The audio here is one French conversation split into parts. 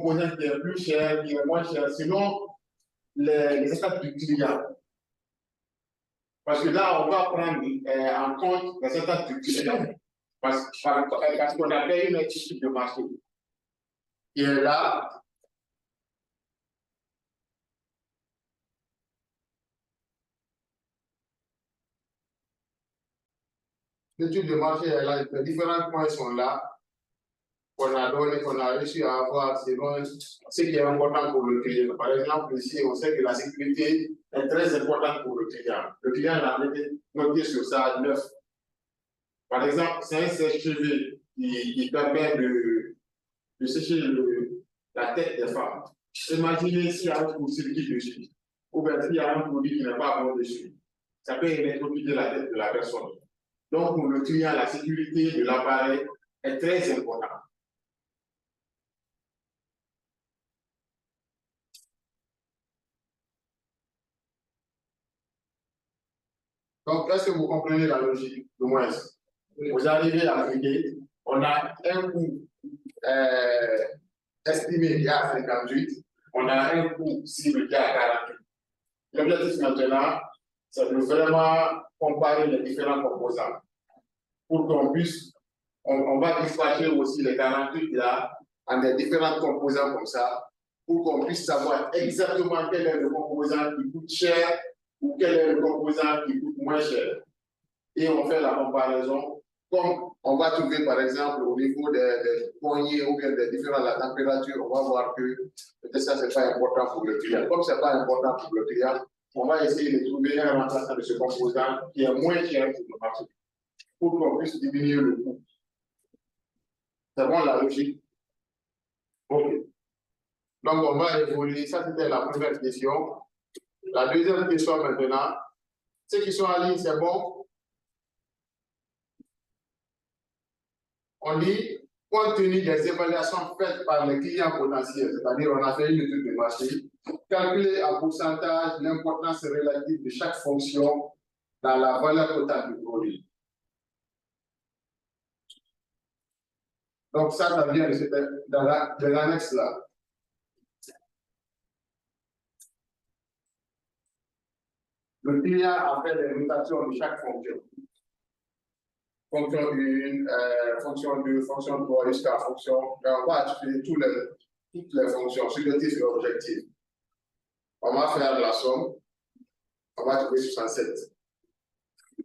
composant qui est plus cher, qui est moins cher, selon les étapes du client. Parce que là, on va prendre en compte les étapes du client. Parce qu'on a fait une étude de marché. Et là, l'étude de marché est là, les différents points sont là, qu'on a donné, qu'on a réussi à avoir selon ce qui est important pour le client. Par exemple, ici, on sait que la sécurité est très importante pour le client. Le client l'a noté sur ça 9. Par exemple, c'est un sèche-cheveux qui permet de sécher la tête des femmes. Imaginez s'il y a un court-circuit dessus, ou bien s'il y a un produit qui n'est pas bon dessus. Ça peut électrocuter la tête de la personne. Donc, pour le client, la sécurité de l'appareil est très importante. Donc, est-ce que vous comprenez la logique, au moins? Vous arrivez à appliquer, on a un coût estimé qui est à 58, on a un coût cible qui est à 48. L'objectif maintenant, c'est de vraiment comparer les différents composants pour qu'on puisse, on va dispatcher aussi les 48 là en des différents composants comme ça, pour qu'on puisse savoir exactement quel est le composant qui coûte cher ou quel est le composant qui coûte moins cher. Et on fait la comparaison, comme on va trouver par exemple au niveau des poignées ou bien des différents la température, on va voir que peut-être ça c'est pas important pour le client. Comme c'est pas important pour le client, on va essayer de trouver un remplaçant de ce composant qui est moins cher pour le marché, pour qu'on puisse diminuer le coût. C'est bon la logique? Ok. Donc on va évoluer, ça c'était la première question. La deuxième question maintenant, ceux qui sont en ligne, c'est bon? On dit, compte tenu des évaluations faites par les clients potentiels, c'est-à-dire on a fait une étude de marché, calculer en pourcentage l'importance relative de chaque fonction dans la valeur totale du produit. Donc ça vient de l'annexe là. Le client a fait les notations de chaque fonction. Fonction 1, fonction 2, fonction 3, jusqu'à fonction. On va utiliser toutes les fonctions, subjectif et objectif. On va faire la somme. On va trouver 67.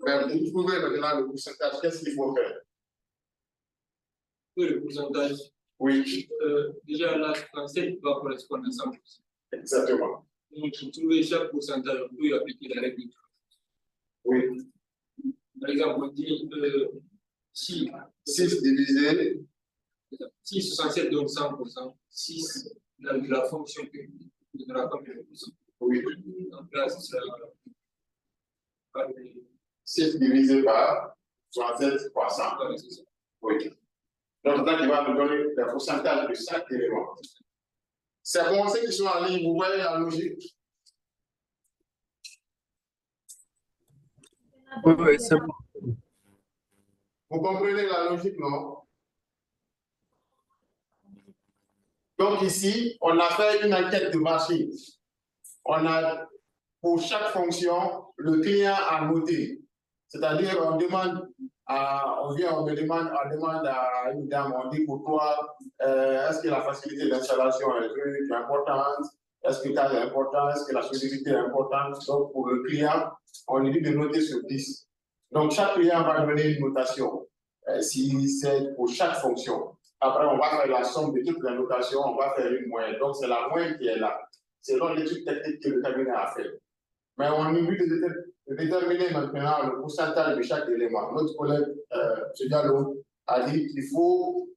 Mais vous trouvez maintenant le pourcentage, qu'est-ce qu'il faut faire? Oui, le pourcentage. Oui. Déjà, là, 67 va correspondre à 100%. Exactement. Donc, pour trouver chaque pourcentage, on peut appliquer la règle. Oui. Par exemple, on dit si 6 divisé. Si 67 donne 100%, 6 de la fonction publique donnera combien de pourcent? Oui. Donc là, ce sera 6 divisé par 67 par 100. Oui. Donc là, il va nous donner le pourcentage de chaque élément. C'est bon, ceux qui sont en ligne, vous voyez la logique? Oui, c'est bon. Vous comprenez la logique, non? Donc ici, on a fait une enquête de marché. On a, pour chaque fonction, le client a noté. C'est-à-dire, on demande on me demande à une dame, on dit pour toi, est-ce que la facilité d'installation est importante? Est-ce que ça est important? Est-ce que la solidité est importante? Donc, pour le client, on lui dit de noter sur 10. Donc, chaque client va donner une notation, si c'est pour chaque fonction. Après, on va faire la somme de toutes les notations, on va faire une moyenne. Donc, c'est la moyenne qui est là, selon l'étude technique que le cabinet a fait. Mais on a envie de déterminer maintenant le pourcentage de chaque élément. Notre collègue, M. Diallo, a dit qu'il faut